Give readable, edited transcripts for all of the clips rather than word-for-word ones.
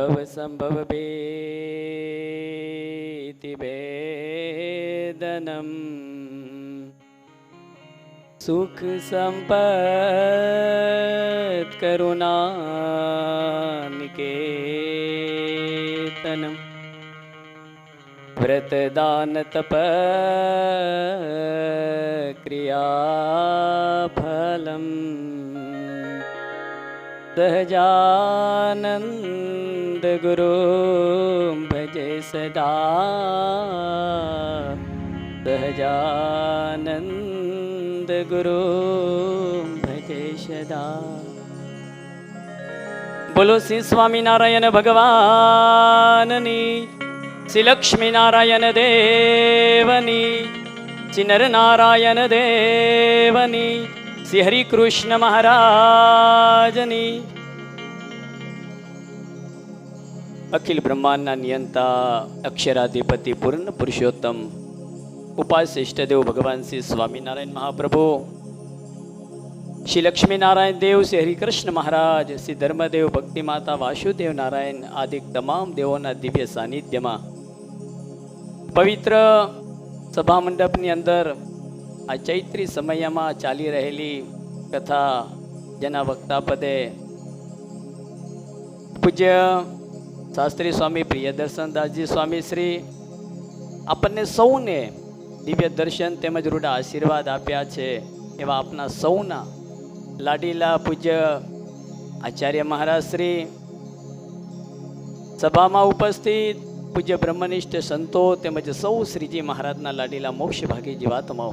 ભવ સંભવ ભેતિ ભેદનમ સુખ સંપત કરુણા નિકેતનમ વ્રત દાન તપ ક્રિયાફલમ સહજાનંદ ગુરુ ભજે સદા સહજાનંદ ગુરુ ભજે સદા. બોલો શ્રી સ્વામિનારાયણ ભગવાનની, શ્રી લક્ષ્મી નારાયણ દેવની, શ્રી નરનારાયણ દેવની, શ્રી હરિ કૃષ્ણ મહારાજની. અખિલ બ્રહ્માંડના નિયંતા અક્ષરાધિપતિ પૂર્ણ પુરુષોત્તમ ઉપાસ્ય ઇષ્ટદેવ ભગવાન શ્રી સ્વામિનારાયણ મહાપ્રભુ, શ્રી લક્ષ્મીનારાયણ દેવ, શ્રી હરિકૃષ્ણ મહારાજ, શ્રી ધર્મદેવ, ભક્તિ માતા વાસુદેવ નારાયણ આદિ તમામ દેવોના દિવ્ય સાનિધ્યમાં પવિત્ર સભા મંડપની અંદર આ ચૈત્રી સમયમાં ચાલી રહેલી કથા જેના વક્તા પદે પૂજ્ય શાસ્ત્રી સ્વામી પ્રિયદર્શનદાસજી સ્વામી શ્રી આપણને સૌને દિવ્ય દર્શન તેમજ રૂડા આશીર્વાદ આપ્યા છે. એવા આપના સૌના લાડીલા પૂજ્ય આચાર્ય મહારાજ શ્રી, સભામાં ઉપસ્થિત પૂજ્ય બ્રહ્મનિષ્ઠ સંતો તેમજ સૌ શ્રીજી મહારાજના લાડીલા મોક્ષ ભાગી જીવાત્માઓ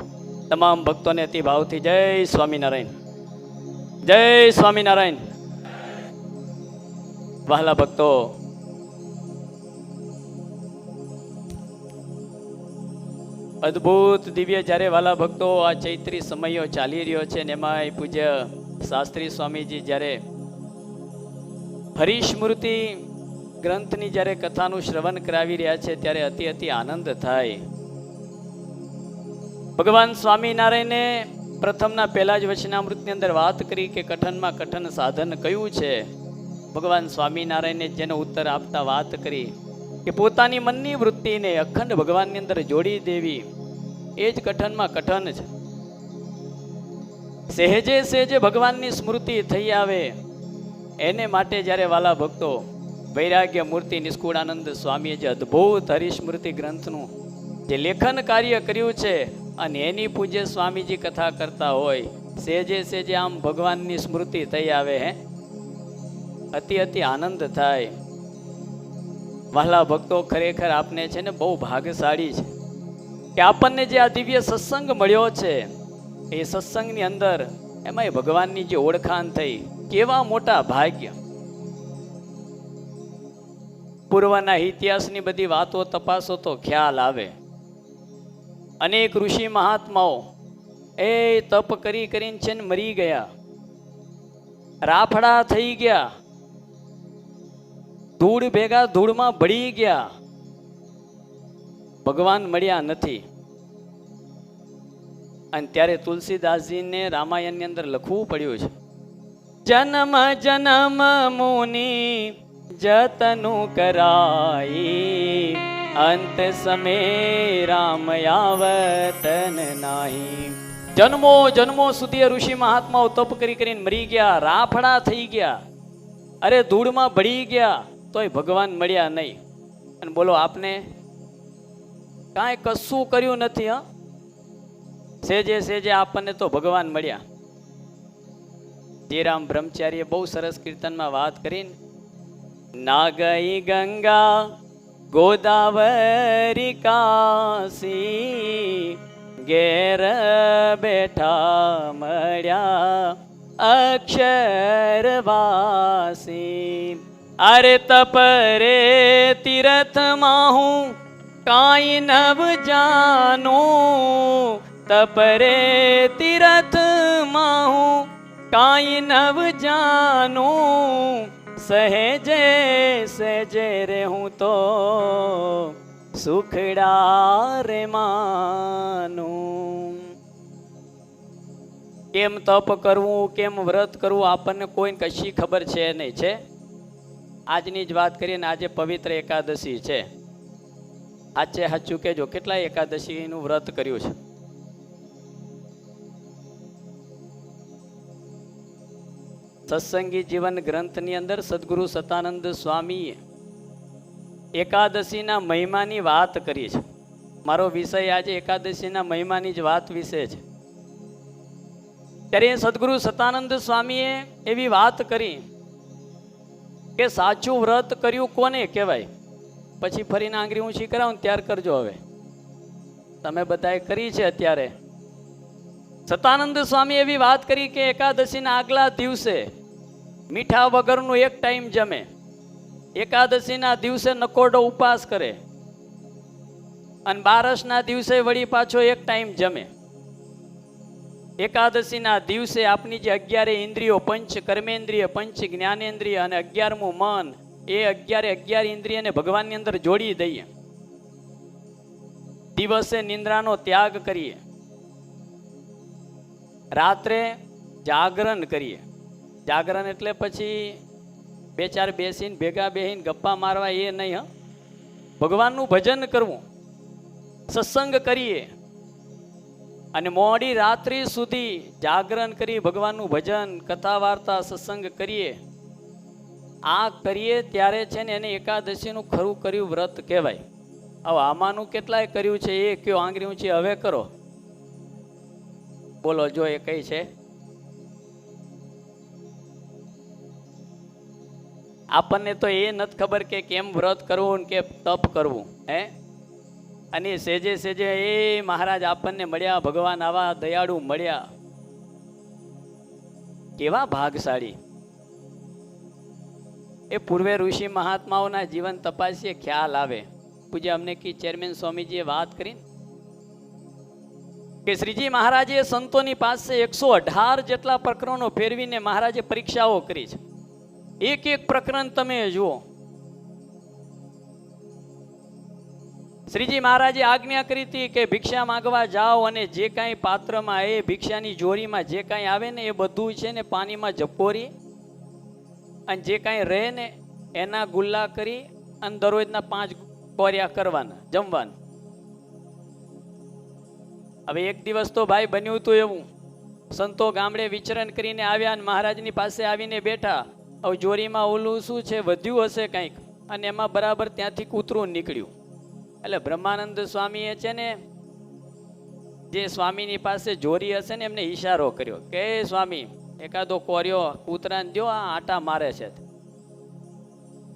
તમામ ભક્તોને અતિ ભાવથી જય સ્વામિનારાયણ, જય સ્વામિનારાયણ. વહાલા ભક્તો, અદ્ભુત દિવ્ય જ્યારે વાલા ભક્તો આ ચૈત્રી સમયો ચાલી રહ્યો છે ને એમાં પૂજ્ય શાસ્ત્રી સ્વામીજી જ્યારે હરિસ્મૃતિ ગ્રંથની જ્યારે કથાનું શ્રવણ કરાવી રહ્યા છે ત્યારે અતિ આનંદ થાય. ભગવાન સ્વામિનારાયણે પ્રથમના પહેલા જ વચનામૃતની અંદર વાત કરી કે કઠનમાં કઠન સાધન કયું છે. ભગવાન સ્વામિનારાયણે જેનો ઉત્તર આપતા વાત કરી કે પોતાની મનની વૃત્તિને અખંડ ભગવાનની અંદર જોડી દેવી એ જ કઠનમાં કઠન છે. સહેજે સહેજે ભગવાનની સ્મૃતિ થઈ આવે એને માટે જ્યારે વાલા ભક્તો વૈરાગ્ય મૂર્તિ નિષ્કુળાનંદ સ્વામીએ જે અદ્ભુત હરિસ્મૃતિ ગ્રંથનું જે લેખન કાર્ય કર્યું છે અને એની પૂજ્ય સ્વામીજી કથા કરતા હોય, સહેજે સહેજે આમ ભગવાનની સ્મૃતિ થઈ આવે હે અતિ આનંદ થાય. વહાલા ભક્તો, ખરેખર આપને છે ને બહુ ભાગ્યશાળી છે કે આપણને જે આ દિવ્ય સત્સંગ મળ્યો છે એ સત્સંગની અંદર એમાંય ભગવાનની જે ઓળખાણ થઈ, કેવા મોટા ભાગ્ય. પૂર્વના ઇતિહાસની બધી વાતો તપાસો તો ખ્યાલ આવે. અનેક ઋષિ મહાત્માઓ એ તપ કરીને છે ને મરી ગયા, રાફડા થઈ ગયા, ધૂળ ભેગા ધૂળમાં ભળી ગયા, ભગવાન મળ્યા નથી. અને ત્યારે તુલસીદાસજીને રામાયણની અંદર લખવું પડ્યું છે, જન્મ જન્મ મુનિ જતનુ કરાઈ, અંત સમે રામ આવતન નાહી. જન્મો જન્મો સુધી ઋષિ મહાત્માઓ તપ કરીને મરી ગયા, રાફડા થઈ ગયા, અરે ધૂળમાં ભળી ગયા, તોય ભગવાન મળ્યા નહીં. અને બોલો આપને કાંઈ કશું કર્યું નથી. હા, સેજે સેજે આપણને તો ભગવાન મળ્યા. જયરામ બ્રહ્મચારીએ બહુ સરસ કીર્તનમાં વાત કરીને, ના ગઈ ગંગા ગોદાવરી કાશી, ઘેર બેઠા મળ્યા અક્ષરવાસી. અરે તપરે તીર્થમાં હું કાંઈ નવ જાનું, તપરે તીર્થમાં હું કાંઈ નવ જાનું, સહેજે સહેજે રે હું તો સુખડા રે માનું. કેમ તપ કરવું, કેમ વ્રત કરવું આપણને કોઈ કશી ખબર છે નહીં. છે આજની જ વાત કરીએ ને, આજે પવિત્ર એકાદશી છે. આજે સાચું કહેજો, કેટલા એકાદશીનું વ્રત કર્યું છે? સત્સંગી જીવન ગ્રંથની અંદર સદગુરુ સતાનંદ સ્વામીએ એકાદશીના મહિમાની વાત કરી છે. મારો વિષય આજે એકાદશીના મહિમાની જ વાત વિશે છે. ત્યારે સદગુરુ સતાનંદ સ્વામીએ એવી વાત કરી કે સાચું વ્રત કર્યું કોને કહેવાય? પછી ફરીને આંગળી ઊંચી કરાવું ત્યાર કરજો. હવે તમે બધાએ કરી છે. અત્યારે સતાનંદ સ્વામી એવી વાત કરી કે એકાદશીના આગલા દિવસે મીઠા વગરનું એક ટાઈમ જમે, એકાદશીના દિવસે નકોરડો ઉપવાસ કરે, અને બારસના દિવસે વળી પાછો એક ટાઈમ જમે. એકાદશીના દિવસે આપની જે 11 ઇન્દ્રિયો, પંચ કર્મેન્દ્રિય, પંચ જ્ઞાનેન્દ્રિય અને 11મું મન, એ 11 ઇન્દ્રિયને ભગવાનની અંદર જોડી દઈએ. દિવસે નિંદ્રાનો ત્યાગ કરીએ, રાત્રે જાગરણ કરીએ. જાગરણ એટલે પછી 2-4 બેસીને ભેગા બેસીને ગપ્પા મારવા એ નહીં. ભગવાનનું ભજન કરવું, સત્સંગ કરીએ અને મોડી રાત્રિ સુધી જાગરણ કરી ભગવાનનું ભજન, કથા વાર્તા, સત્સંગ કરીએ. આ કરીએ ત્યારે છે ને એને એકાદશીનું ખરું કર્યું વ્રત કહેવાય. હવે આમાંનું કેટલાય કર્યું છે એ કયો, આંગળી ઊંચી હવે કરો, બોલો જો એ કઈ છે? આપણને તો એ નથી ખબર કે કેમ વ્રત કરવું કે તપ કરવું. અને સેજે સેજે એ મહારાજ આપણને મળ્યા, ભગવાન આવા દયાળુ મળ્યા, કેવા ભાગશાળી. એ પૂર્વે ઋષિ મહાત્માઓના જીવન તપાસીએ, ખ્યાલ આવે. પૂજ્ય અમને કી ચેરમેન સ્વામીજીએ વાત કરી કે શ્રીજી મહારાજે સંતોની પાસે 118 જેટલા પ્રકરણો ફેરવીને મહારાજે પરીક્ષાઓ કરી છે. એક એક પ્રકરણ તમે જુઓ. શ્રીજી મહારાજે આજ્ઞા કરી હતી કે ભિક્ષા માંગવા જાઓ અને જે કાંઈ પાત્રમાં, એ ભિક્ષાની જોડીમાં જે કાંઈ આવે ને એ બધું છે ને પાણીમાં ઝપોરી અને જે કાંઈ રહે ને એના ગુલ્લા કરી અને દરરોજના 5 કોરિયા કરવાના, જમવાના. હવે એક દિવસ તો ભાઈ બન્યું હતું એવું, સંતો ગામડે વિચરણ કરીને આવ્યા અને મહારાજની પાસે આવીને બેઠા. હવે જોરીમાં ઓલું શું છે, વધ્યું હશે કંઈક, અને એમાં બરાબર ત્યાંથી કૂતરું નીકળ્યું. એટલે બ્રહ્માનંદ સ્વામીએ છે ને જે સ્વામીની પાસે જોરી હશે ને એમને ઈશારો કર્યો કે સ્વામી એકાદો કોર્યો કૂતરાને દો, આ આટા મારે છે.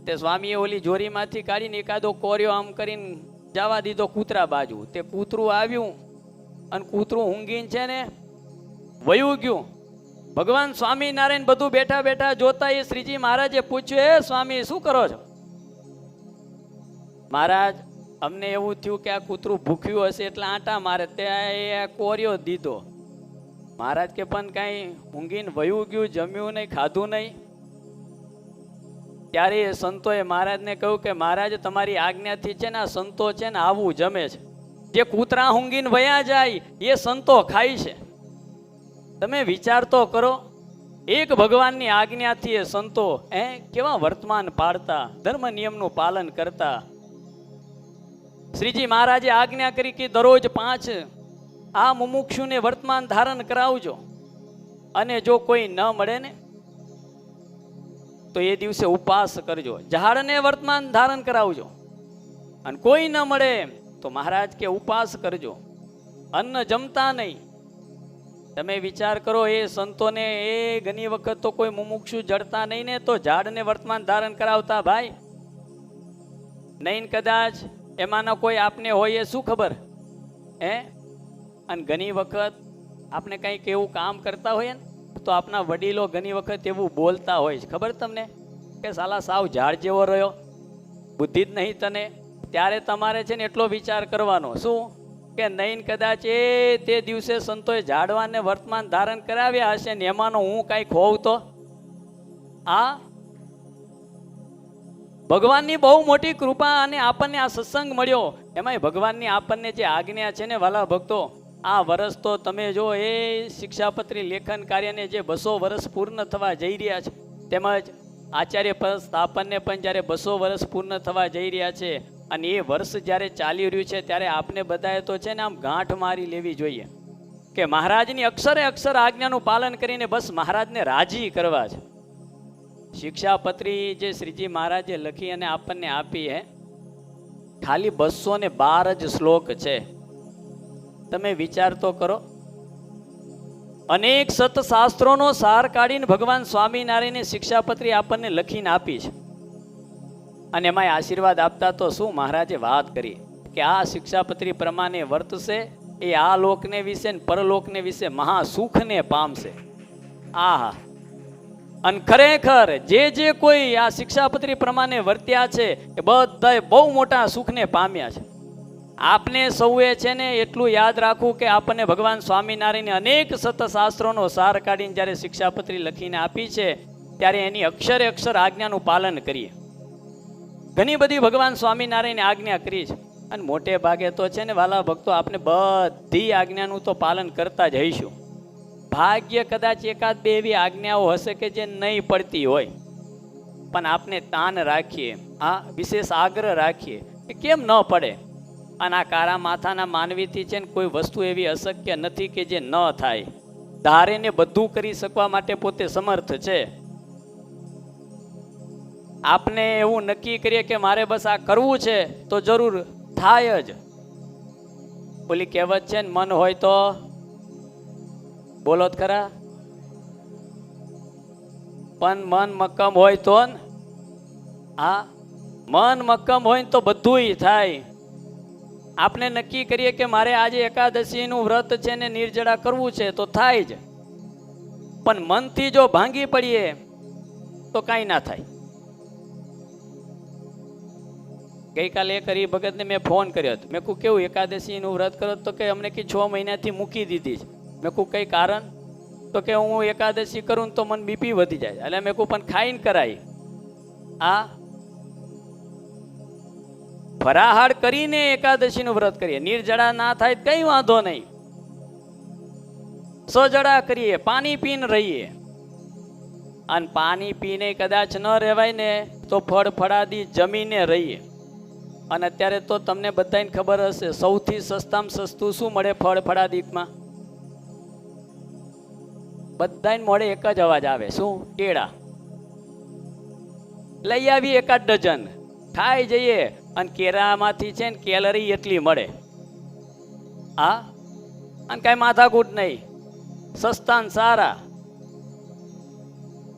તે સ્વામીએ ઓલી જોરીમાંથી કાઢીને એકાદો કોર્યો આમ કરીને જવા દીધો કૂતરા બાજુ. તે કૂતરું આવ્યું અને કૂતરું ઊંઘીને છે ને વયું ગયું. ભગવાન સ્વામિનારાયણ બધું બેઠા બેઠા જોતા એ શ્રીજી મહારાજે પૂછ્યું, એ સ્વામી શું કરો છો? મહારાજ અમને એવું થયું કે આ કૂતરું ભૂખ્યું હશે એટલે આટા મારે, તે એ કોર્યો દીધો. મહારાજ કે પણ કાંઈ ઊંઘીને વયું ગયું, જમ્યું નહીં, ખાધું નહીં. ત્યારે એ સંતોએ મહારાજને કહ્યું કે મહારાજ તમારી આજ્ઞાથી છે ને આ સંતો છે ને આવું જમે છે, જે કૂતરા ઊંઘીને વયા જાય એ સંતો ખાય છે. તમે વિચાર તો કરો, એક ભગવાનની આજ્ઞાથી એ સંતો કેવા વર્તમાન પાડતા, ધર્મ નિયમનું પાલન કરતા. શ્રીજી મહારાજે આજ્ઞા કરી કે દરરોજ 5 આ મુમુક્ષુને વર્તમાન ધારણ કરાવજો, અને જો કોઈ ન મળે ને તો એ દિવસે ઉપવાસ કરજો, ઝાડને વર્તમાન ધારણ કરાવજો, અને કોઈ ન મળે તો મહારાજ કે ઉપવાસ કરજો, અન્ન જમતા નહીં. તમે વિચાર કરો, એ સંતોને એ ઘણી વખત તો કોઈ મુમુક્ષુ જડતા નહીં ને તો ઝાડને વર્તમાન ધારણ કરાવતા ભાઈ નહીં. કદાચ એમાંના કોઈ આપને હોય એ શું ખબર? અને ઘણી વખત આપણે કંઈક એવું કામ કરતા હોઈએ ને તો આપણા વડીલો ઘણી વખત એવું બોલતા હોય છે, ખબર તમને? કે સાલા સાવ ઝાડ જેવો રહ્યો, બુદ્ધિ જ નહીં તને. ત્યારે તમારે છે ને એટલો વિચાર કરવાનો, શું કે નહીં કદાચ એ તે દિવસે સંતોએ ઝાડવાને વર્તમાન ધારણ કરાવ્યા હશે ને એમાંનો હું કાંઈક હોઉં તો. આ ભગવાનની બહુ મોટી કૃપા, અને આપણને આ સત્સંગ મળ્યો. એમાંય ભગવાનની આપણને જે આજ્ઞા છે ને વાલા ભક્તો, આ વર્ષ તો તમે જો એ શિક્ષાપત્રી લેખન કાર્યને જે 200 વર્ષ પૂર્ણ થવા જઈ રહ્યા છે, તેમજ આચાર્ય પદ સ્થાપનને પણ જ્યારે 200 વર્ષ પૂર્ણ થવા જઈ રહ્યા છે અને એ વર્ષ જ્યારે ચાલી રહ્યું છે ત્યારે આપને બધાએ તો છે ને આમ ગાંઠ મારી લેવી જોઈએ કે મહારાજની અક્ષરે અક્ષર આજ્ઞાનું પાલન કરીને બસ મહારાજને રાજી કરવા છે. શિક્ષાપત્રી જે શ્રીજી મહારાજે લખી અને આપણને આપી હે, ખાલી 212 જ શ્લોક છે. તમે વિચાર તો કરો, અનેક સતશાસ્ત્રોનો સાર કાઢીને ભગવાન સ્વામિનારાયણે શિક્ષાપત્રી આપણને લખીને આપી છે. અને એમાં આશીર્વાદ આપતા તો શું મહારાજે વાત કરી કે આ શિક્ષાપત્રી પ્રમાણે વર્તશે એ આ લોકને વિશે ને પરલોકને વિશે મહાસુખને પામશે. આહા, અને ખરેખર જે કોઈ આ શિક્ષાપત્રી પ્રમાણે વર્ત્યા છે એ બધાએ બહુ મોટા સુખને પામ્યા છે. આપને સૌએ છે ને એટલું યાદ રાખવું કે આપણને ભગવાન સ્વામિનારાયણે અનેક સતશાસ્ત્રોનો સાર કાઢીને જ્યારે શિક્ષાપત્રી લખીને આપી છે ત્યારે એની અક્ષરે અક્ષર આજ્ઞાનું પાલન કરીએ. ઘણી બધી ભગવાન સ્વામિનારાયણે આજ્ઞા કરી છે અને મોટે ભાગે તો છે ને વાલા ભક્તો આપણે બધી આજ્ઞાનું તો પાલન કરતા જ હઈશું. ભાગ્ય કદાચ એકાદ બે એવી આજ્ઞાઓ હશે કે જે નહીં પડતી હોય, પણ આપણે તાન રાખીએ, આ વિશેષ આગ્રહ રાખીએ કે કેમ ન પડે. અને આ કારા માથાના માનવીથી છે ને કોઈ વસ્તુ એવી અશક્ય નથી કે જે ન થાય. ધારેને બધું કરી શકવા માટે પોતે સમર્થ છે. આપને એવું નક્કી કરીએ કે મારે બસ આ કરવું છે તો જરૂર થાય જ. ઓલી કહેવત છે ને, મન હોય તો બોલો જ ખરા, પણ મન મક્કમ હોય તો, હા મન મક્કમ હોય તો બધુંય થાય. આપણે નક્કી કરીએ કે મારે આજે એકાદશીનું વ્રત છે ને નિર્જળા કરવું છે તો થાય જ, પણ મનથી જો ભાંગી પડીએ તો કાંઈ ના થાય. ગઈકાલે એક હરિભગતને મેં ફોન કર્યો હતો. મેં કહું કેવું એકાદશીનું વ્રત કરો? તો કે અમને કે 6 મહિનાથી મૂકી દીધી છે. મેં કહું કઈ કારણ? તો કે હું એકાદશી કરું તો મને બીપી વધી જાય. એટલે મેં કહું પણ ખાઈને કરાય. આ ફરાહાર કરીને એકાદશીનું વ્રત કરીએ, નિર્જળા ના થાય કઈ વાંધો નહીં, સજળા કરીએ, પાણી પીને રહીએ. અને પાણી પીને કદાચ ન રહેવાય ને તો ફળ ફળાદી જમીને રહીએ. અને અત્યારે તો તમને બધાને ખબર હશે સૌથી સસ્તામાં સસ્તું શું મળે ફળ ફળાદીમાં? બધાને મોડે એક જ અવાજ આવે, શું? કેળા. લઈ આવી 1 ડઝન, ખાઈ જઈએ. અને કેળામાંથી છે ને કેલરી એટલી મળે. હા, અને કાંઈ માથાકૂટ નહીં, સસ્તા ને સારા.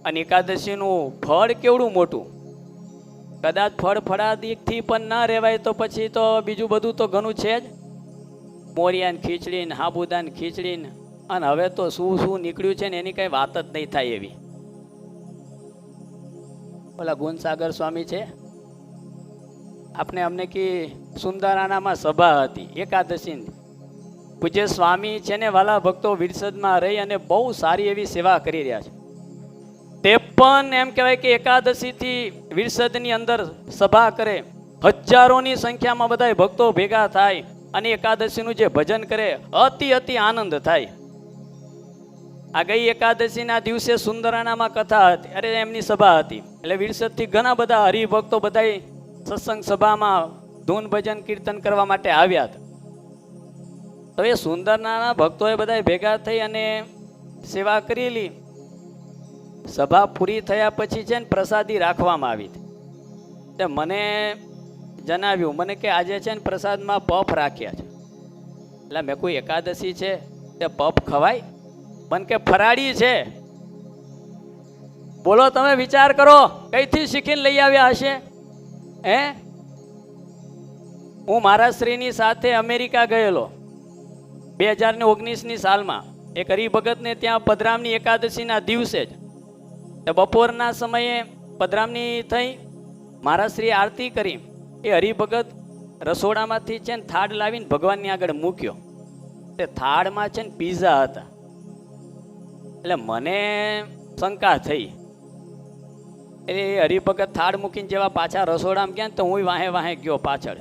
અને એકાદશીનું ફળ કેવડું મોટું. કદાચ ફળ ફળાદીથી પણ ના રહેવાય તો પછી તો બીજું બધું તો ઘણું છે જ. મોરિયાની ખીચડી ને સાબુદાની ખીચડી ને, અને હવે તો શું શું નીકળ્યું છે ને એની કઈ વાત જ નહીં થાય એવી. ઓલા ગુણસાગર સ્વામી છે, આપણે અમને કે સુંદરાણામાં સભા હતી એકાદશીની. પૂજ્ય સ્વામી છે ને વાલા ભક્તો વિરસદમાં રહી અને બહુ સારી એવી સેવા કરી રહ્યા છે. તે પણ એમ કહેવાય કે એકાદશીથી વિરસદની અંદર સભા કરે, હજારોની સંખ્યામાં બધા ભક્તો ભેગા થાય અને એકાદશીનું જે ભજન કરે અતિ આનંદ થાય. આ ગઈ એકાદશીના દિવસે સુંદરાણામાં કથા હતી, અરે એમની સભા હતી. એટલે વિરસદથી ઘણા બધા હરિભક્તો બધા સત્સંગ સભામાં ધૂન ભજન કીર્તન કરવા માટે આવ્યા હતા. તો એ સુંદરનાના ભક્તોએ બધા ભેગા થઈ અને સેવા કરેલી. સભા પૂરી થયા પછી છે ને પ્રસાદી રાખવામાં આવી હતી. તે મને જણાવ્યું, મને કે આજે છે ને પ્રસાદમાં પફ રાખ્યા છે. એટલે મેં કોઈ એકાદશી છે તે પફ ખવાય? પણ કે ફરાળી છે. બોલો તમે વિચાર કરો, કઈથી શીખીને લઈ આવ્યા હશે? હું મારા શ્રીની સાથે અમેરિકા ગયેલો 2019ની સાલમાં. એક હરિભગતને ત્યાં પધરામણી એકાદશીના દિવસે જ બપોરના સમયે પધરામણી થઈ, મારા શ્રી આરતી કરી. એ હરિભગત રસોડામાંથી છે ને થાળ લાવીને ભગવાનની આગળ મૂક્યો. તે થાળમાં છે ને પીઝા હતા. એટલે મને શંકા થઈ. એ હરિભગત થાળ મૂકીને જેવા પાછા રસોડામાં ગયા ને તો હું વાહે વાહે ગયો પાછળ.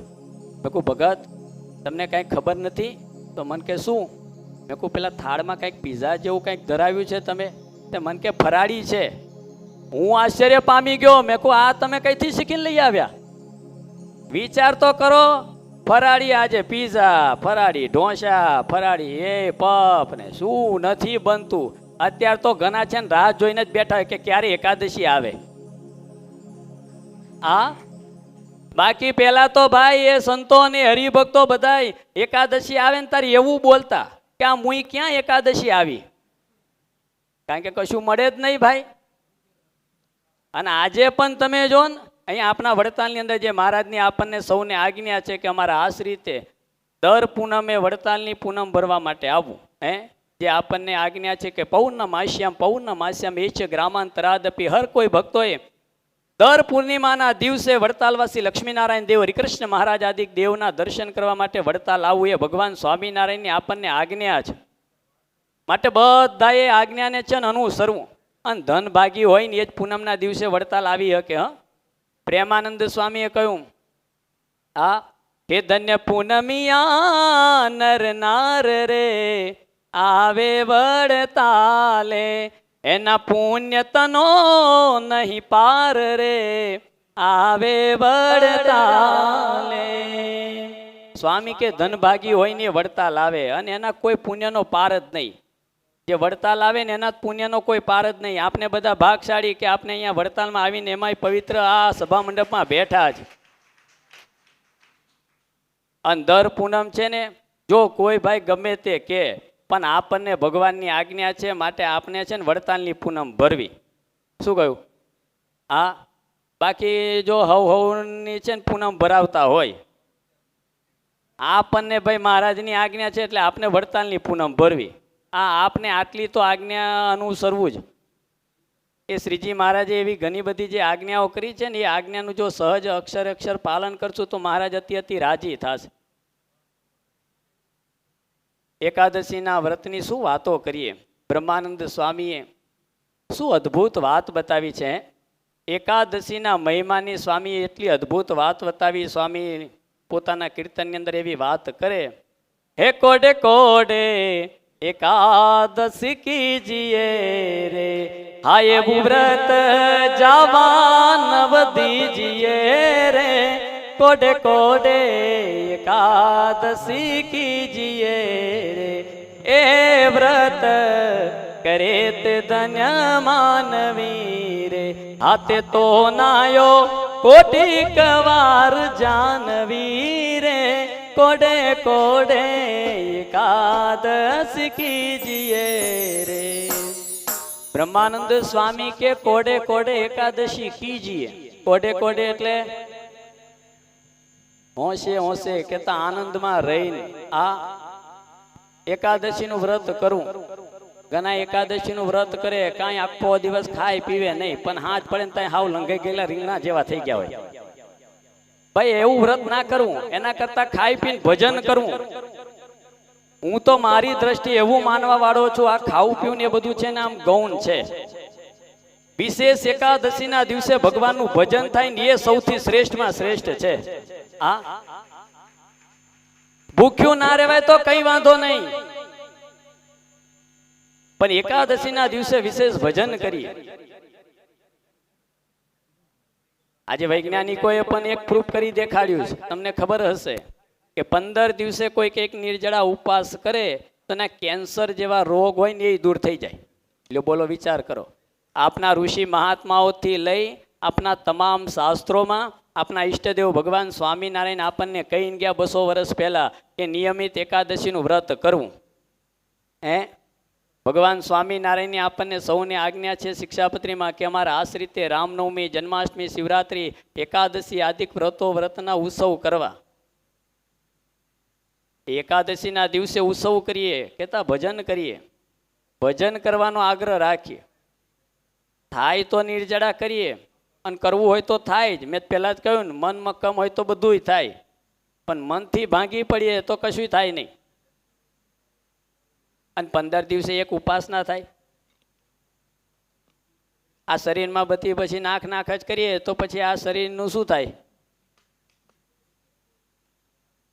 મેં કહું ભગત તમને કાંઈ ખબર નથી? તો મને કે શું? મેં કહું પેલા થાળમાં કંઈક પીઝા જેવું કંઈક ધરાવ્યું છે તમે? તે મને કે ફરાળી છે. હું આશ્ચર્ય પામી ગયો. મેં કહું આ તમે કઈથી શીખીને લઈ આવ્યા? વિચાર તો કરો. ફરાળી આજે પીઝા, ફરાળી ઢોસા, ફરાળી એ પફ ને શું નથી બનતું. અત્યારે તો ઘણા છે ને રાહ જોઈને જ બેઠા હોય કે ક્યારે એકાદશી આવે. આ બાકી પેલા તો ભાઈ એ સંતો અને હરિભક્તો બધા એકાદશી આવે ને તારે એવું બોલતા કે આ મુઈ ક્યાં એકાદશી આવી, કારણ કે કશું મળે જ નહીં ભાઈ. અને આજે પણ તમે જો ને અહીંયા આપણા વડતાલની અંદર જે મહારાજની આપણને સૌને આજ્ઞા છે કે અમારા આશ રીતે દર પૂનમે વડતાલની પૂનમ ભરવા માટે આવવું. જે આપણને આજ્ઞા છે કે પૌર્ણમાસ્યામ એ છે ગ્રામાંતરાદપી. હર કોઈ ભક્તોએ દર પૂર્ણિમાના દિવસે વડતાલવાસી લક્ષ્મીનારાયણ દેવ, હરિકૃષ્ણ મહારાજ આદિ દેવના દર્શન કરવા માટે વડતાલ આવવું એ ભગવાન સ્વામિનારાયણની આપણને આજ્ઞા છે. માટે બધાએ આજ્ઞાને છે ને અનુસરવું. અને ધન ભાગી હોય ને એ જ પૂનમના દિવસે વડતાલ આવી શકે. પ્રેમાનંદ સ્વામીએ કહ્યું કે ધન્ય પૂનમિયા નર નાર રે આવે વડતાલે, એના પુણ્ય તનો નહીં પાર રે આવે વડતાલે. સ્વામી કે ધન ભાગી હોય ને વડતાલ આવે અને એના કોઈ પુણ્યનો પાર જ નહીં. જે વડતાલ આવે ને એના પુણ્યનો કોઈ પાર જ નહીં. આપણે બધા ભાગશાળી કે આપણે અહીંયા વડતાલમાં આવીને એમાંય પવિત્ર આ સભા મંડપમાં બેઠા જ. અને દર પૂનમ છે ને જો કોઈ ભાઈ ગમે તે કે પણ આપણને ભગવાનની આજ્ઞા છે માટે આપણે છે ને વડતાલની પૂનમ ભરવી. શું કહ્યું? બાકી જો હવની છે ને પૂનમ ભરાવતા હોય, આપણને ભાઈ મહારાજની આજ્ઞા છે એટલે આપણે વડતાલની પૂનમ ભરવી. આપને આટલી તો આજ્ઞા અનુસરવું જ. એ શ્રીજી મહારાજે એવી ઘણી બધી જે આજ્ઞાઓ કરી છે ને એ આજ્ઞાનું જો સહજ અક્ષર પાલન કરશું તો મહારાજ અતિ રાજી થશે. એકાદશીના વ્રતની શું વાતો કરીએ. બ્રહ્માનંદ સ્વામીએ શું અદ્ભુત વાત બતાવી છે. એકાદશીના મહિમાની સ્વામીએ એટલી અદ્ભુત વાત બતાવી. સ્વામી પોતાના કીર્તનની અંદર એવી વાત કરે, હે કોડે કોડે એકાદશી કીજીએ રે, હાય વ્રત જાવા નવ દીજીએ રે, કોડે કોડે એકાદશી કીજીએ રે, એ વ્રત કરે તે ધન્ય માનવી રે, હાથે તો નાયો કોટિક વાર જાનવી રે, કોડે કોડે એકાદશી કીજીએ રે. બ્રહ્માનંદ સ્વામી કે કોડે કોડે એકાદશી કીજીએ. કોડે કોડે એટલે હોંશે હોંશે કેતા આનંદમાં રહીને આ એકાદશીનું વ્રત કરવું. ઘણા એકાદશીનું વ્રત કરે, કાંઈ આખો દિવસ ખાય પીવે નહીં, પણ હાથ પડે ને ત્યાં હાવ લંઘાઈ ગયેલા રીંગણા જેવા થઈ ગયા હોય. ભાઈ એવું વ્રત ના કરવું, એના કરતા ખાઈ પીને ભજન કરવું. હું તો મારી દ્રષ્ટિએ એવું માનવા વાળો છું, આ ખાવું પીવું ને એ બધું છે ને આમ ગૌણ છે. વિશેષ એકાદશીના દિવસે ભગવાનનું ભજન થાય ને એ સૌથી શ્રેષ્ઠમાં શ્રેષ્ઠ છે. ભૂખ્યું ના રહેવાય તો કઈ વાંધો નહીં, પણ એકાદશીના દિવસે વિશેષ ભજન કરીએ. આજે વૈજ્ઞાનિકોએ પણ એક પ્રૂફ કરી દેખાડ્યું છે. તમને ખબર હશે કે 15 દિવસે કોઈ એક નિર્જળા ઉપવાસ કરે તો એના કેન્સર જેવા રોગ હોય ને એ દૂર થઈ જાય. એટલે બોલો, વિચાર કરો. આપના ઋષિ મહાત્માઓથી લઈ આપના તમામ શાસ્ત્રોમાં આપના ઈષ્ટદેવ ભગવાન સ્વામિનારાયણ આપણને કહીને ગયા 200 વર્ષ પહેલા કે નિયમિત એકાદશીનું વ્રત કરવું. ભગવાન સ્વામિનારાયણની આપણને સૌને આજ્ઞા છે શિક્ષાપત્રીમાં કે અમારા આશ્રિતે રામનવમી, જન્માષ્ટમી, શિવરાત્રી, એકાદશી આદિક વ્રતના ઉત્સવ કરવા. એકાદશીના દિવસે ઉત્સવ કરીએ, કેતા ભજન કરીએ. ભજન કરવાનો આગ્રહ રાખીએ. થાય તો નિર્જળા કરીએ, અને કરવું હોય તો થાય જ. મેં પહેલાં જ કહ્યું ને, મન મક્કમ હોય તો બધુંય થાય, પણ મનથી ભાંગી પડીએ તો કશું થાય નહીં. અને 15 દિવસે એક ઉપાસના થાય. આ શરીરમાં બધી પછી નાખ જ કરીએ તો પછી આ શરીરનું શું થાય?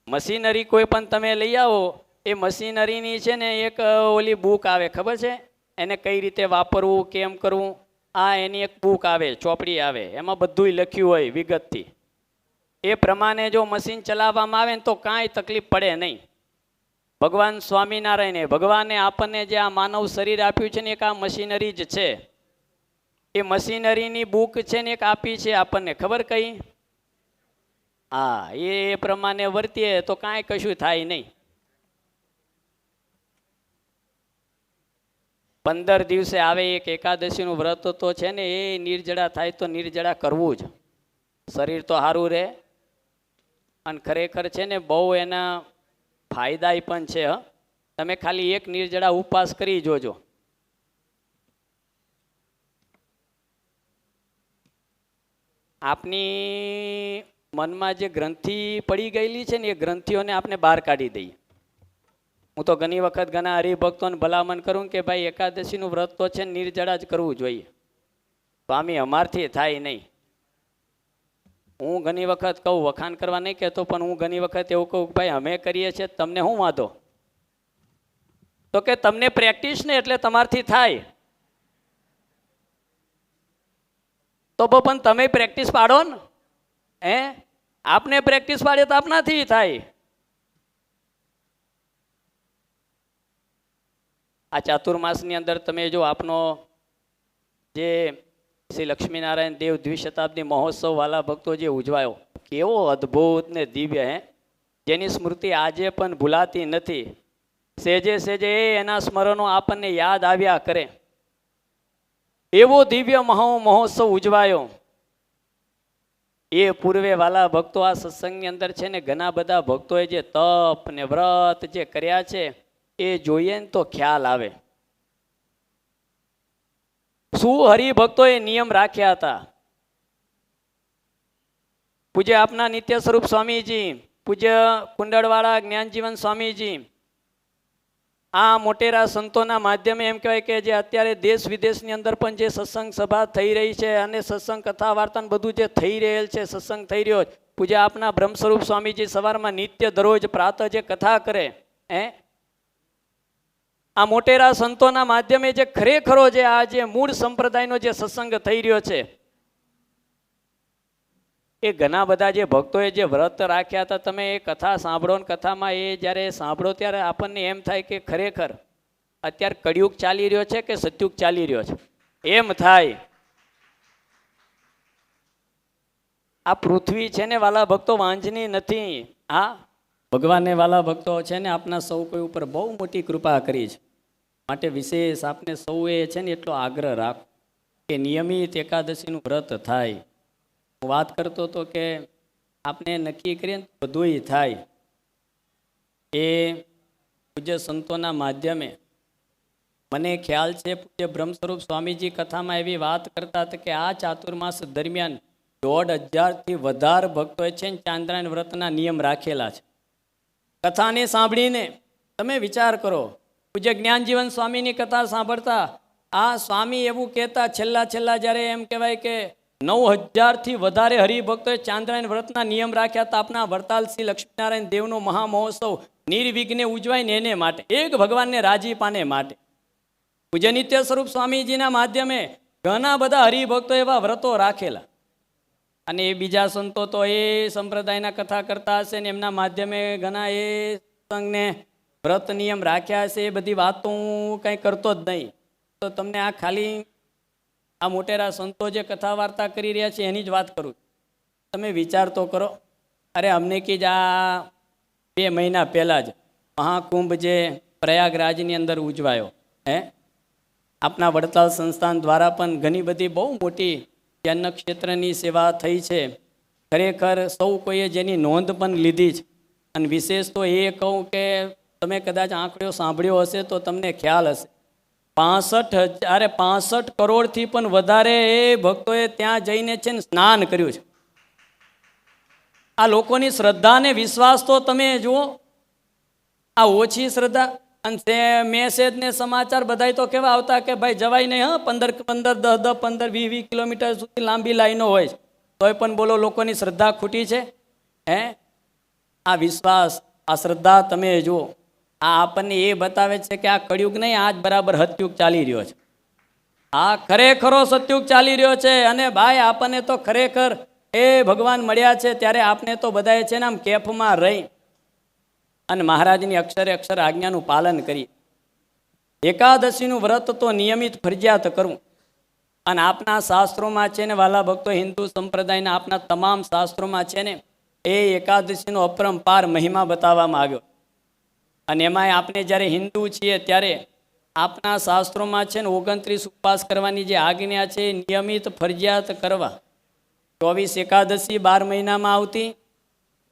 મશીનરી કોઈ પણ તમે લઈ આવો, એ મશીનરીની છે ને એક ઓલી બુક આવે, ખબર છે એને કઈ રીતે વાપરવું, કેમ કરવું. આ એની એક બુક આવે, ચોપડી આવે, એમાં બધુંય લખ્યું હોય વિગતથી. એ પ્રમાણે જો મશીન ચલાવવામાં આવે ને તો કાંઈ તકલીફ પડે નહીં. ભગવાન સ્વામિનારાયણે ભગવાને આપણને જે આ માનવ શરીર આપ્યું છે ને એક આ મશીનરી જ છે. એ મશીનરીની બુક છે ને એક આપી છે આપણને, ખબર કઈ? હા, એ પ્રમાણે વર્તીએ તો કાંઈ કશું થાય નહીં. 15 દિવસે આવે એક એકાદશીનું વ્રત તો છે ને, એ નિર્જળા થાય તો નિર્જળા કરવું જ. શરીર તો સારું રહે અને ખરેખર છે ને બહુ એના ફાયદા પણ છે. તમે ખાલી એક નિર્જળા ઉપવાસ કરી જોજો. આપની મનમાં જે ગ્રંથિ પડી ગયેલી છે ને એ ગ્રંથિઓને આપણે બહાર કાઢી દઈએ. હું તો ઘણી વખત ઘણા હરિભક્તોને ભલામણ કરું કે ભાઈ એકાદશીનું વ્રત તો છે નિર્જળા જ કરવું જોઈએ. સ્વામી અમારથી થાય નહીં. હું ઘણી વખત કહું, વખાણ કરવા નહીં કહેતો, પણ હું ઘણી વખત એવું કહું કે ભાઈ અમે કરીએ છીએ તમને શું વાંધો? તો કે તમને પ્રેક્ટિસ ને એટલે તમારથી થાય. તો પણ તમે પ્રેક્ટિસ પાડો ને. આપને પ્રેક્ટિસ પાડે તો આપનાથી થાય. આ ચાતુર્માસની અંદર તમે જો આપનો જે શ્રી લક્ષ્મીનારાયણ દેવ દ્વિશતાબ્દી મહોત્સવ વાલા ભક્તો જે ઉજવાયો, કેવો અદ્ભુત ને દિવ્ય, જેની સ્મૃતિ આજે પણ ભૂલાતી નથી. સેજે સેજે એના સ્મરણો આપણને યાદ આવ્યા કરે. એવો દિવ્ય મહોત્સવ ઉજવાયો. એ પૂર્વે વાલા ભક્તો આ સત્સંગની અંદર છે ને ઘણા બધા ભક્તોએ જે તપ ને વ્રત જે કર્યા છે એ જોઈએ ને તો ખ્યાલ આવે. શું હરિભક્તોએ નિયમ રાખ્યા હતા. પૂજ્ય આપના નિત્ય સ્વરૂપ સ્વામીજી, પૂજ્ય કુંડળવાળા જ્ઞાનજીવન સ્વામીજી, આ મોટેરા સંતોના માધ્યમે એમ કહેવાય કે જે અત્યારે દેશ વિદેશની અંદર પણ જે સત્સંગ સભા થઈ રહી છે અને સત્સંગ કથા વાર્તા બધું જે થઈ રહેલ છે, સત્સંગ થઈ રહ્યો છે. પૂજ્ય આપના બ્રહ્મ સ્વરૂપ સ્વામીજી સવારમાં નિત્ય દરરોજ પ્રાતઃ જે કથા કરે, આ મોટેરા સંતોના માધ્યમે જે ખરેખરો જે આ જે મૂળ સંપ્રદાયનો જે સત્સંગ થઈ રહ્યો છે, એ ઘણા બધા જે ભક્તોએ જે વ્રત રાખ્યા હતા, તમે એ કથા સાંભળો ને કથામાં એ જ્યારે સાંભળો ત્યારે આપણને એમ થાય કે ખરેખર અત્યારે કળિયુગ ચાલી રહ્યો છે કે સતયુગ ચાલી રહ્યો છે એમ થાય. આ પૃથ્વી છે ને વાલા ભક્તો વાંજની નથી. હા, ભગવાનને વાલા ભક્તો છે ને આપના સૌ કોઈ ઉપર બહુ મોટી કૃપા કરી છે. માટે વિશેષ આપને સૌએ છે ને એટલો આગ્રહ રાખો કે નિયમિત એકાદશીનું વ્રત થાય. હું વાત કરતો હતો કે આપણે નક્કી કરીએ ને બધુંય થાય. એ પૂજ્ય સંતોના માધ્યમે મને ખ્યાલ છે પૂજ્ય બ્રહ્મ સ્વરૂપ સ્વામીજી કથામાં એવી વાત કરતા હતા કે આ ચાતુર્માસ દરમિયાન 1500થી વધારે ભક્તોએ છે ને ચાંદ્રાયણ વ્રતના નિયમ રાખેલા છે. કથાને સાંભળીને તમે વિચાર કરો, પૂજ્ય જ્ઞાનજીવન સ્વામીની કથા સાંભળતા આ સ્વામી એવું કહેતા, છેલ્લા જ્યારે એમ કહેવાય કે 9000થી વધારે હરિભક્તોએ ચાંદ્રાયણ વ્રતના નિયમ રાખ્યા હતા. આપના વરતાલ શ્રી લક્ષ્મીનારાયણ દેવનો મહામહોત્સવ નિર્વિઘ્ને ઉજવાય ને એને માટે, એક ભગવાનને રાજી પાને માટે. પૂજ્ય નિત્ય સ્વરૂપ સ્વામીજીના માધ્યમે ઘણા બધા હરિભક્તો એવા વ્રતો રાખેલા. અને એ બીજા સંતો તો એ સંપ્રદાયના કથા કરતા હશે ને એમના માધ્યમે ઘણા એ સંઘને વ્રત નિયમ રાખ્યા હશે. એ બધી વાત તો હું કંઈ કરતો જ નહીં. તો તમને આ ખાલી આ મોટેરા સંતો જે કથા વાર્તા કરી રહ્યા છે એની જ વાત કરું. તમે વિચાર તો કરો. અરે અમને કે જ આ 2 મહિના પહેલાં જ મહાકુંભ જે પ્રયાગરાજની અંદર ઉજવાયો, આપના વડતાલ સંસ્થાન દ્વારા પણ ઘણી બધી બહુ મોટી અન્ન ક્ષેત્રની સેવા થઈ છે. ખરેખર સૌ કોઈએ જેની નોંધ પણ લીધી છે. અને વિશેષ તો એ કહું કે તમે કદાચ આંકડો સાંભળ્યો હશે તો તમને ખ્યાલ હશે, 65 કરોડથી પણ વધારે એ ભક્તોએ ત્યાં જઈને છે ને સ્નાન કર્યું છે. આ લોકોની શ્રદ્ધા અને વિશ્વાસ તો તમે જુઓ. આ ઓછી શ્રદ્ધા. અને મેસેજ ને સમાચાર બધાય તો કેવા આવતા કે ભાઈ જવાય નહીં, 15 10 15 20 કિલોમીટર સુધી લાંબી લાઈનો હોય, તોય પણ બોલો લોકોની શ્રદ્ધા ખૂટી છે. આ વિશ્વાસ, આ શ્રદ્ધા તમે જુઓ. આ આપણને એ બતાવે છે કે આ કળિયુગ નહીં, આજ બરાબર હતયુગ ચાલી રહ્યો છે. આ ખરેખરો સતયુગ ચાલી રહ્યો છે. અને ભાઈ આપણને તો ખરેખર એ ભગવાન મળ્યા છે ત્યારે આપણે તો બધાએ છે ને આમ કેફમાં રહી અને મહારાજની અક્ષરે અક્ષર આજ્ઞાનું પાલન કરી. એકાદશીનું વ્રત તો નિયમિત ફરજિયાત કરવું. અને આપના શાસ્ત્રોમાં છે ને વાલા ભક્તો, હિન્દુ સંપ્રદાયના આપના તમામ શાસ્ત્રોમાં છે ને એ એકાદશીનો અપરંપાર મહિમા બતાવવામાં આવ્યો. અને એમાંય આપણે જ્યારે હિન્દુ છીએ ત્યારે આપના શાસ્ત્રોમાં છે ને 29 ઉપવાસ કરવાની જે આજ્ઞા છે એ નિયમિત ફરજિયાત કરવા. 24 એકાદશી 12 મહિનામાં આવતી,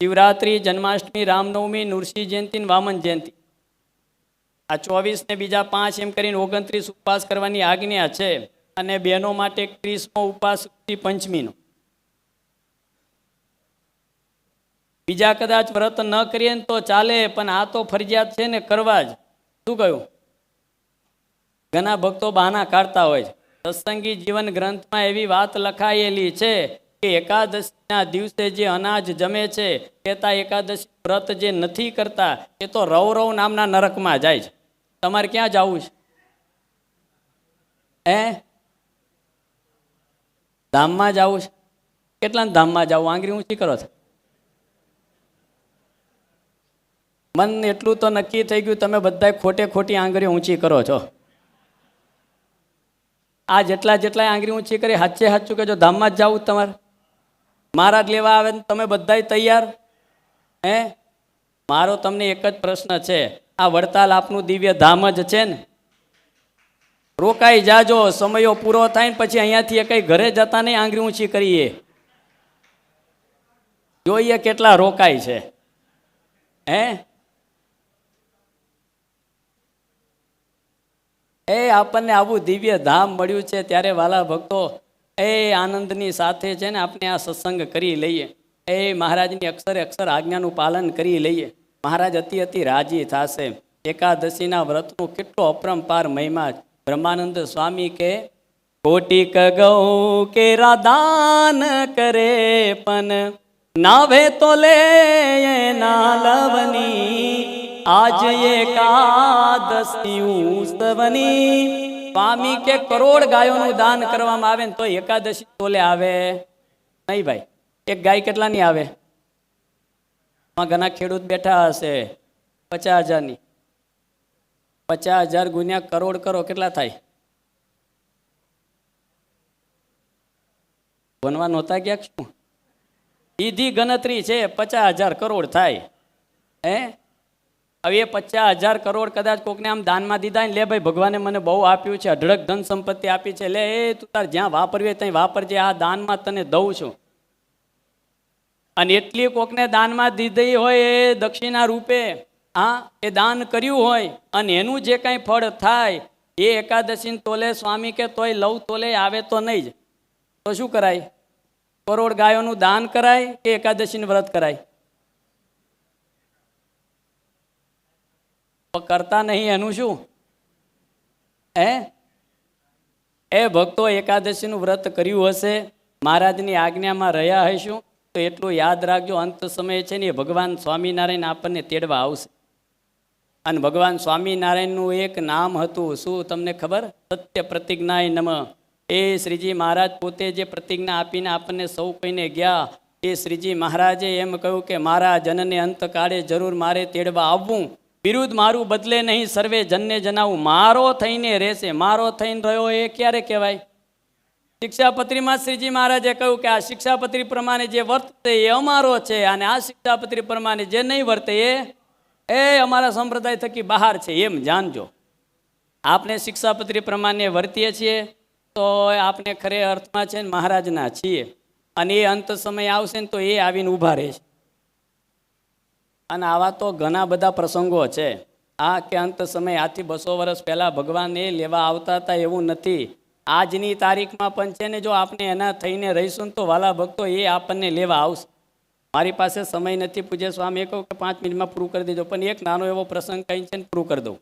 શિવરાત્રિ, જન્માષ્ટમી, રામનવમી, નૃસિંહ જયંતિ, વામન જયંતિ, આ 24 ને બીજા 5 એમ કરીને 29 ઉપવાસ કરવાની આજ્ઞા છે. અને બહેનો માટે 30મો ઉપવાસ પંચમીનો. બીજા કદાચ વ્રત ન કરીએ ને તો ચાલે, પણ આ તો ફરજિયાત છે ને કરવા જ. શું કહ્યું? ઘણા ભક્તો બહાના કાઢતા હોય છે. સત્સંગી જીવન ગ્રંથમાં એવી વાત લખાયેલી છે કે એકાદશીના દિવસે જે અનાજ જમે છે તેતા એકાદશી વ્રત જે નથી કરતા એ તો રવ રવ નામના નરકમાં જાય છે. તમારે ક્યાં જવું છે? ધામમાં જવું છે? કેટલા ધામમાં જવું? આંગળી ઊંચી કરો છો. મન એટલું તો નક્કી થઈ ગયું તમે બધા ખોટે ખોટી આંગળીઓ ઊંચી કરો છો. આ જેટલા આંગળી ઊંચી કરી સાચે સાચું કહેજો, ધામમાં જ જવું તમારે? મહારાજ લેવા આવે ને તમે બધા તૈયાર? મારો તમને એક જ પ્રશ્ન છે, આ વડતાલ આપનું દિવ્ય ધામ જ છે ને? રોકાઈ જાજો, સમયો પૂરો થાય ને પછી અહીંયાથી કઈ ઘરે જતા નહીં, આંગળી ઊંચી કરીએ જોઈએ કેટલા રોકાય છે. આપણને આવું દિવ્ય ધામ મળ્યું છે ત્યારે વાલા ભક્તો આનંદની સાથે છે ને આપણે આ સત્સંગ કરી લઈએ. મહારાજની અક્ષરે અક્ષર આજ્ઞાનું પાલન કરી લઈએ. મહારાજ અતિ રાજી થશે. એકાદશીના વ્રતનું કેટલો અપરંપાર મહિમા. બ્રહ્માનંદ સ્વામી કે કોટિક ગૌ કેરા દાન કરે પણ નાવે તો લે ના લવની, આજ એકાદશી ઉત્સવની. સ્વામી કે કરોડ ગાયોનું દાન કરવામાં આવે ને તો એકાદશી તોલે આવે નહીં ભાઈ. એક ગાય કેટલાની આવે? ઘણા ખેડૂત બેઠા હશે 50,000ની. 50,000 ગુણ્યા કરોડ કરો કેટલા થાય? બનવા નહોતા ગયા શું? સીધી ગણતરી છે, 50,000 કરોડ થાય. હવે 50,000 કરોડ કદાચ કોકને આમ દાનમાં દીધા ને, લે ભાઈ ભગવાને મને બહુ આપ્યું છે, અઢળક ધન સંપત્તિ આપી છે, લે તું તાર જ્યાં વાપરવી ત્યાં વાપરજે, આ દાનમાં તને દઉં છું. અને એટલી કોકને દાનમાં દીધી હોય એ દક્ષિણા રૂપે, એ દાન કર્યું હોય અને એનું જે કાંઈ ફળ થાય એ એકાદશી તોલે સ્વામી કે તોય લવ તોલે આવે તો નહીં જ. તો શું કરાય? કરોડ ગાયોનું દાન કરાય કે એકાદશીનું વ્રત કરાય? કરતા નહીં એનું શું? ભક્તો એકાદશીનું વ્રત કર્યું હશે, મહારાજની આજ્ઞામાં રહ્યા હશું તો એટલું યાદ રાખજો, અંત સમય છે ને ભગવાન સ્વામિનારાયણ આપણને તેડવા આવશે. અને ભગવાન સ્વામિનારાયણનું એક નામ હતું, શું તમને ખબર? સત્ય પ્રતિજ્ઞાય નમઃ. એ શ્રીજી મહારાજ પોતે જે પ્રતિજ્ઞા આપીને આપણને સૌ કોઈને ગયા, એ શ્રીજી મહારાજે એમ કહ્યું કે મારા જનને અંતકાળે જરૂર મારે તેડવા આવવું, વિરુદ્ધ મારું બદલે નહીં, સર્વે જનને જણાવું, મારો થઈને રહેશે. મારો થઈને રહ્યો એ ક્યારે કહેવાય? શિક્ષાપત્રીમાં શ્રીજી મહારાજે કહ્યું કે આ શિક્ષાપત્રી પ્રમાણે જે વર્તે એ અમારો છે, અને આ શિક્ષાપત્રી પ્રમાણે જે નહીં વર્તે એ અમારા સંપ્રદાય થકી બહાર છે, એમ જાણજો. આપણે શિક્ષાપત્રી પ્રમાણે વર્તીએ છીએ તો આપણે ખરે અર્થમાં છે ને મહારાજના છીએ. અને એ અંત સમય આવશે ને તો એ આવીને ઊભા રહેશે. અને આવા તો ઘણા બધા પ્રસંગો છે. કે અંત સમય આથી 200 વર્ષ પહેલાં ભગવાન એ લેવા આવતા હતા એવું નથી. આજની તારીખમાં પણ છે ને જો આપણે એના થઈને રહીશું તો વાલા ભક્તો એ આપણને લેવા આવશે. મારી પાસે સમય નથી, પૂજ્ય સ્વામી કહું કે 5 મિનિટમાં પૂરું કરી દેજો, પણ એક નાનો એવો પ્રસંગ કઈ છે ને પૂરું કરી દઉં.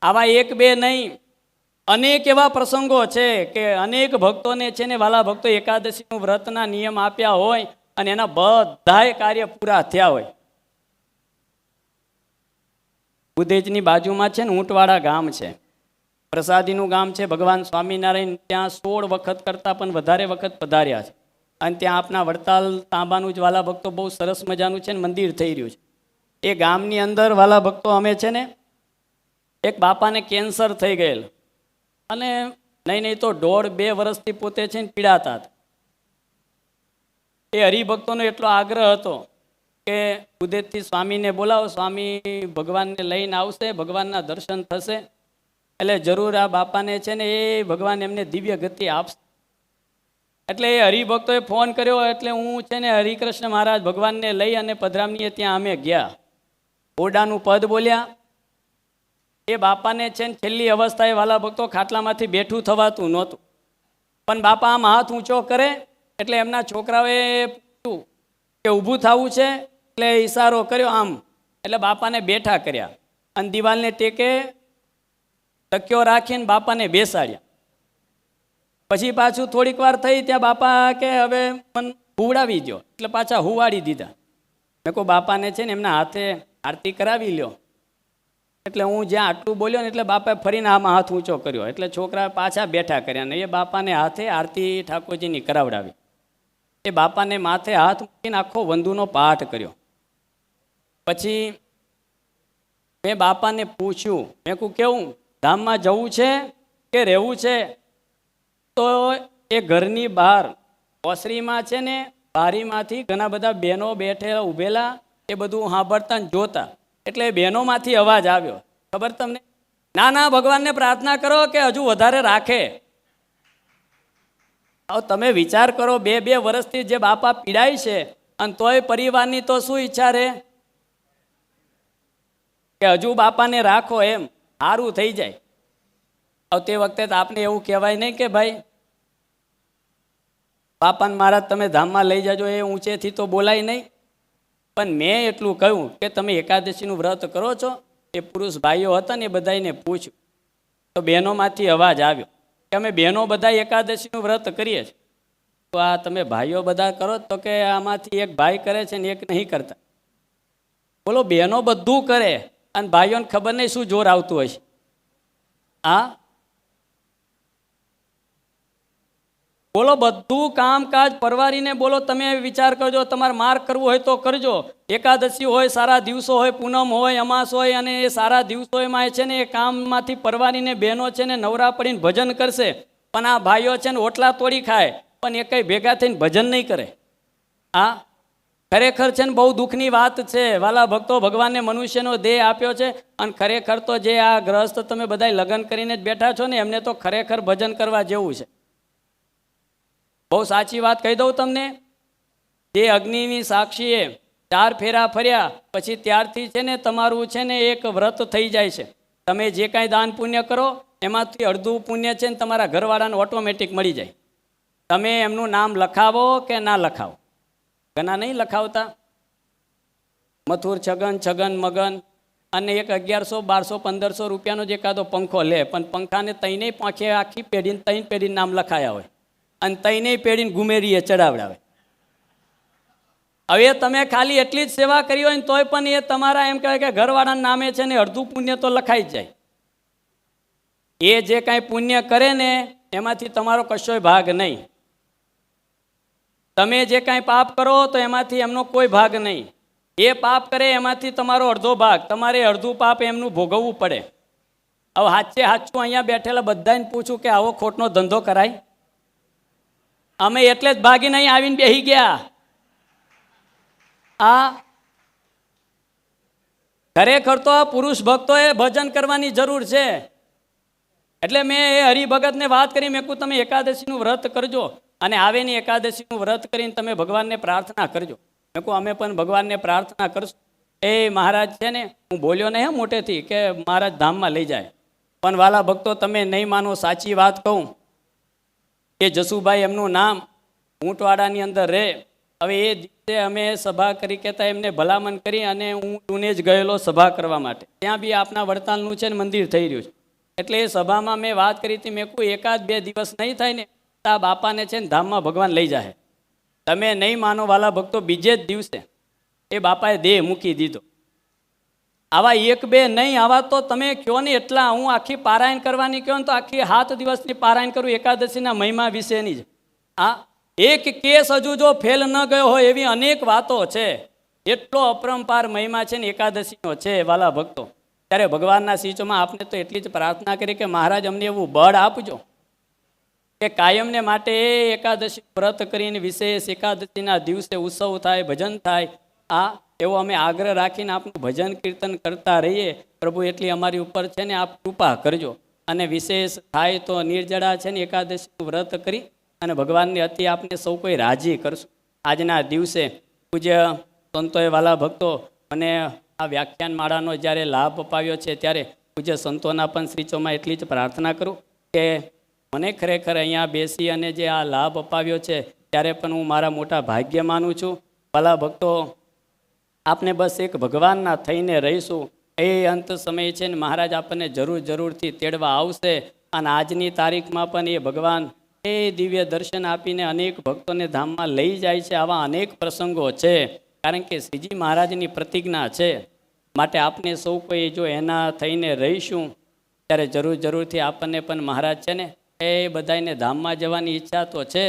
આવા એક બે નહીં, અનેક એવા પ્રસંગો છે કે અનેક ભક્તોને છે ને વાલા ભક્તો એકાદશીનું વ્રતના નિયમ આપ્યા હોય અને એના બધાય કાર્ય પૂરા થયા હોય. બુધેજની બાજુમાં છે ને ઊંટવાળા ગામ છે. પ્રસાદીનું ગામ છે. ભગવાન સ્વામિનારાયણ ત્યાં 16 વખત કરતાં પણ વધારે વખત પધાર્યા છે. અને ત્યાં આપના વડતાલ તાંબાનું જ વાલા ભક્તો બહુ સરસ મજાનું છે ને મંદિર થઈ રહ્યું છે. એ ગામની અંદર વાલા ભક્તો અમે છે ને એક બાપાને કેન્સર થઈ ગયેલ અને નહીં તો 1.5-2 વર્ષથી પોતે છે ને પીડાતા હતા. એ હરિભક્તોનો એટલો આગ્રહ હતો કે ઉદેતથી સ્વામીને બોલાવો, સ્વામી ભગવાનને લઈને આવશે, ભગવાનના દર્શન થશે, એટલે જરૂર આ બાપાને છે ને એ ભગવાન એમને દિવ્ય ગતિ આપશે. એટલે એ હરિભક્તોએ ફોન કર્યો એટલે હું છે ને હરિકૃષ્ણ મહારાજ ભગવાનને લઈ અને પધરામણીએ ત્યાં અમે ગયા. ઓરડાનું પદ બોલ્યા. એ બાપાને છે ને છેલ્લી અવસ્થાએ વાલા ભક્તો ખાટલામાંથી બેઠું થવાતું નહોતું, પણ બાપા આમ હાથ ઊંચો કરે એટલે એમના છોકરાઓએ પૂછ્યું કે ઊભું થવું છે, એટલે ઈશારો કર્યો આમ, એટલે બાપાને બેઠા કર્યા અને દિવાલને ટેકે તકિયો રાખીને બાપાને બેસાડ્યા. પછી પાછું થોડીક વાર થઈ ત્યાં બાપા કે હવે મને હુવડાવી દો, એટલે પાછા હુવાડી દીધા. મેં કહું બાપાને છે ને એમના હાથે આરતી કરાવી લ્યો. એટલે હું જ્યાં આટલું બોલ્યો ને એટલે બાપાએ ફરીને આમાં હાથ ઊંચો કર્યો, એટલે છોકરા પાછા બેઠા કર્યા ને એ બાપાને હાથે આરતી ઠાકોરજીની કરાવડાવી. એ બાપાને માથે હાથ મૂકીને આખો વંદુનો પાઠ કર્યો. પછી મેં બાપાને પૂછ્યું, મેં કહું કેવું ધામમાં જવું છે કે રહેવું છે? તો એ ઘરની બહાર ઓસરીમાં છે ને બારીમાંથી ઘણા બધા બહેનો બેઠેલા ઊભેલા, એ બધું સાંભળતા ને જોતા. એટલે બહેનોમાંથી અવાજ આવ્યો, ખબર તમને? ના ના, ભગવાનને પ્રાર્થના કરો કે હજુ વધારે રાખે. હવે તમે વિચાર કરો, 2-2 વર્ષથી જે બાપા પીડાય છે અને તોય પરિવારની તો શું ઈચ્છા રહે કે હજુ બાપાને રાખો, એમ સારું થઈ જાય. હવે તે વખતે તો આપણે એવું કહેવાય નહીં કે ભાઈ બાપાને મહારાજ તમે ધામમાં લઈ જાજો, એ ઊંચેથી તો બોલાય નહીં. પણ મેં એટલું કહ્યું કે તમે એકાદશીનું વ્રત કરો છો? એ પુરુષ ભાઈઓ હતા ને એ બધાને પૂછ્યું તો બહેનોમાંથી અવાજ આવ્યો કે અમે બહેનો બધા એકાદશીનું વ્રત કરીએ છીએ. તો આ તમે ભાઈઓ બધા કરો? તો કે આમાંથી એક ભાઈ કરે છે ને એક નહીં કરતા. બોલો, બહેનો બધું કરે અને ભાઈઓને ખબર નહીં શું જોર આવતું હશે. હા બોલો, બધું કામકાજ પરવારીને બોલો તમે વિચાર કરજો. તમારે માર્ક કરવું હોય તો કરજો. એકાદશી હોય, સારા દિવસો હોય, પૂનમ હોય, અમાસ હોય, અને એ સારા દિવસોમાં છે ને એ કામમાંથી પરવારીને બહેનો છે ને નવરા પડીને ભજન કરશે. પણ આ ભાઈઓ છે ને ઓટલા તોડી ખાય પણ એ કંઈ ભેગા થઈને ભજન નહીં કરે. હા ખરેખર છે ને બહુ દુઃખની વાત છે વાલા ભક્તો. ભગવાનને મનુષ્યનો દેહ આપ્યો છે અને ખરેખર તો જે આ ગ્રસ્ત તમે બધા લગ્ન કરીને જ બેઠા છો ને એમને તો ખરેખર ભજન કરવા જેવું છે. બહુ સાચી વાત કહી દઉં તમને, જે અગ્નિની સાક્ષીએ 4 ફેરા ફર્યા પછી ત્યારથી છે ને તમારું છે ને એક વ્રત થઈ જાય છે. તમે જે કાંઈ દાન પુણ્ય કરો એમાંથી અડધું પુણ્ય છે ને તમારા ઘરવાળાને ઓટોમેટિક મળી જાય. તમે એમનું નામ લખાવો કે ના લખાવો, ઘણા નહીં લખાવતા. મથુર છગન, છગન મગન, અને એક 1100, 1200, 1500 રૂપિયાનો જ એકાદો પંખો લે, પણ પંખાને તઈને પાંખે આખી પેઢીને 3 પેઢીને નામ લખાયા હોય અને તઈને પેઢીને ગુમેરીએ ચડાવડાવે. હવે તમે ખાલી એટલી જ સેવા કરી હોય ને તોય પણ એ તમારા એમ કહેવાય કે ઘરવાળાના નામે છે ને અડધું પુણ્ય તો લખાઈ જ જાય. એ જે કાંઈ પુણ્ય કરે ને એમાંથી તમારો કશોય ભાગ નહીં. તમે જે કાંઈ પાપ કરો તો એમાંથી એમનો કોઈ ભાગ નહીં. એ પાપ કરે એમાંથી તમારો અડધો ભાગ, તમારે અડધું પાપ એમનું ભોગવવું પડે. હવે સાચું અહીંયા બેઠેલા બધાને પૂછું કે આવો ખોટનો ધંધો કરાય? અમે એટલે જ ભાગીને અહીં આવીને બેસી ગયા. આ ખરેખર તો આ પુરુષ ભક્તોએ ભજન કરવાની જરૂર છે. એટલે મેં એ હરિભગતને વાત કરી, મેં કહું તમે એકાદશીનું વ્રત કરજો અને આવેની એકાદશીનું વ્રત કરીને તમે ભગવાનને પ્રાર્થના કરજો. મેં કહું અમે પણ ભગવાનને પ્રાર્થના કરશું. એ મહારાજ છે ને, હું બોલ્યો નહીં મોટેથી કે મહારાજ ધામમાં લઈ જાય, પણ વાલા ભક્તો તમે નહીં માનો, સાચી વાત કહું કે જસુભાઈ એમનું નામ ઊંટવાડાની અંદર રહે. હવે એ દિવસે અમે સભા કરી કહેતા એમને ભલામણ કરી અને હું ટુને જ ગયેલો સભા કરવા માટે. ત્યાં બી આપના વડતાલનું છે ને મંદિર થઈ રહ્યું છે. એટલે એ સભામાં મેં વાત કરી હતી, મેં કહું 1-2 દિવસ નહીં થાય ને તો આ બાપાને છે ને ધામમાં ભગવાન લઈ જાય. તમે નહીં માનો વાલા ભક્તો, બીજે જ દિવસે એ બાપાએ દેહ મૂકી દીધો. આવા એક બે નહીં, આવા તો તમે કહો ને એટલા. હું આખી પારાયણ કરવાની કહો ને તો આખી 7 દિવસની પારાયણ કરું એકાદશીના મહિમા વિશેની જ. આ એક કેસ હજુ જો ફેલ ન ગયો હોય એવી અનેક વાતો છે. એટલો અપરંપાર મહિમા છે ને એકાદશીનો છે વાલા ભક્તો. ત્યારે ભગવાનના શીચોમાં આપને તો એટલી જ પ્રાર્થના કરી કે મહારાજ અમને એવું બળ આપજો કે કાયમને માટે એકાદશી વ્રત કરીને વિશેષ એકાદશીના દિવસે ઉત્સવ થાય, ભજન થાય. આ એવો અમે આગ્રહ રાખીને આપનું ભજન કીર્તન કરતા રહીએ. પ્રભુ એટલી અમારી ઉપર છે ને આપ કૃપા કરજો. અને વિશેષ થાય તો નિર્જળા છે ને એકાદશીનું વ્રત કરી અને ભગવાનની અતિ આપને સૌ કોઈ રાજી કરશું. આજના દિવસે પૂજ્ય સંતોએ વાલા ભક્તો મને આ વ્યાખ્યાન માળાનો જ્યારે લાભ અપાવ્યો છે ત્યારે પૂજ્ય સંતોના પણ શ્રીચોમાં એટલી જ પ્રાર્થના કરું કે મને ખરેખર અહીંયા બેસી અને જે આ લાભ અપાવ્યો છે ત્યારે પણ હું મારા મોટા ભાગ્ય માનું છું. વાલા ભક્તો, આપને બસ એક ભગવાનના થઈને રહીશું. એ અંત સમય છે ને મહારાજ આપણને જરૂરથી તેડવા આવશે. અને આજની તારીખમાં પણ એ ભગવાન એ દિવ્ય દર્શન આપીને અનેક ભક્તોને ધામમાં લઈ જાય છે. આવા અનેક પ્રસંગો છે, કારણ કે શ્રીજી મહારાજની પ્રતિજ્ઞા છે. માટે આપને સૌ કોઈ જો એના થઈને રહીશું ત્યારે જરૂરથી આપણને પણ મહારાજ છે ને એ બધાને ધામમાં જવાની ઈચ્છા તો છે,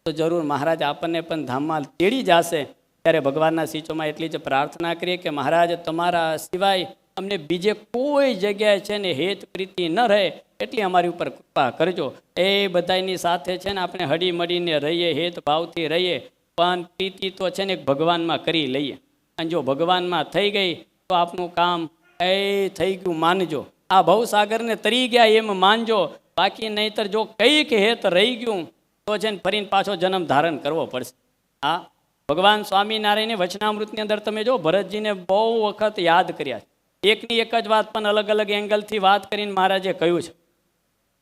તો જરૂર મહારાજ આપણને પણ ધામમાં તેડી જશે. ત્યારે ભગવાનના શીચોમાં એટલી જ પ્રાર્થના કરીએ કે મહારાજ તમારા સિવાય અમને બીજે કોઈ જગ્યાએ છે ને હેત પ્રીતિ ન રહે એટલી અમારી ઉપર કૃપા કરજો. એ બધાની સાથે છે ને આપણે હળી મળીને રહીએ, હેત ભાવથી રહીએ, પણ પ્રીતિ તો છે ને ભગવાનમાં કરી લઈએ. અને જો ભગવાનમાં થઈ ગઈ તો આપનું કામ એ થઈ ગયું માનજો. આ ભવસાગરને તરી ગયા એમ માનજો. બાકી નહીંતર જો કંઈક હેત રહી ગયું તો છે ને ફરીને પાછો જન્મ ધારણ કરવો પડશે. હા, ભગવાન સ્વામિનારાયણને વચનામૃતની અંદર તમે જો ભરતજીને બહુ વખત યાદ કર્યા છે. એકની એક જ વાત પણ અલગ અલગ એંગલથી વાત કરીને મહારાજે કહ્યું છે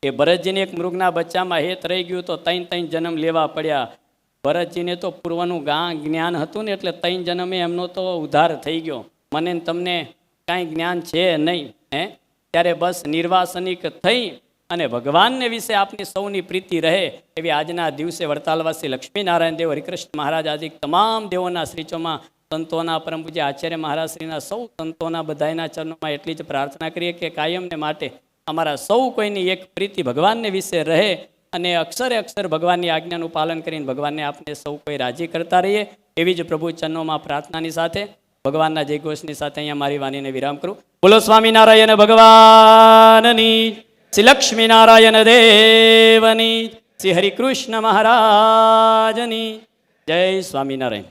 કે ભરતજીને એક મૃગના બચ્ચામાં હેત રહી ગયું તો 3 જન્મ લેવા પડ્યા. ભરતજીને તો પૂર્વનું જ્ઞાન હતું ને એટલે 3 જન્મે એમનો તો ઉદ્ધાર થઈ ગયો. મને તમને કાંઈ જ્ઞાન છે નહીં. ત્યારે બસ નિર્વાસનિક થઈ અને ભગવાનને વિશે આપની સૌની પ્રીતિ રહે એવી આજના દિવસે વડતાલવાસી લક્ષ્મીનારાયણ દેવ, હરિકૃષ્ણ મહારાજ આદિ તમામ દેવોના શ્રીચોમાં, સંતોના પરમ પૂજ્ય આચાર્ય મહારાજ શ્રીના સૌ સંતોના બધાના ચરણોમાં એટલી જ પ્રાર્થના કરીએ કે કાયમને માટે અમારા સૌ કોઈની એક પ્રીતિ ભગવાનને વિશે રહે અને અક્ષરે અક્ષર ભગવાનની આજ્ઞાનું પાલન કરીને ભગવાનને આપને સૌ કોઈ રાજી કરતા રહીએ. એવી જ પ્રભુ ચરણોમાં પ્રાર્થનાની સાથે ભગવાનના જયઘોષની સાથે અહીંયા મારી વાણીને વિરામ કરું. બોલો સ્વામિનારાયણ ભગવાનની, શ્રી લક્ષ્મીનારાયણ દેવની, શ્રી હરિકૃષ્ણ મહારાજની જય. સ્વામિનારાયણ.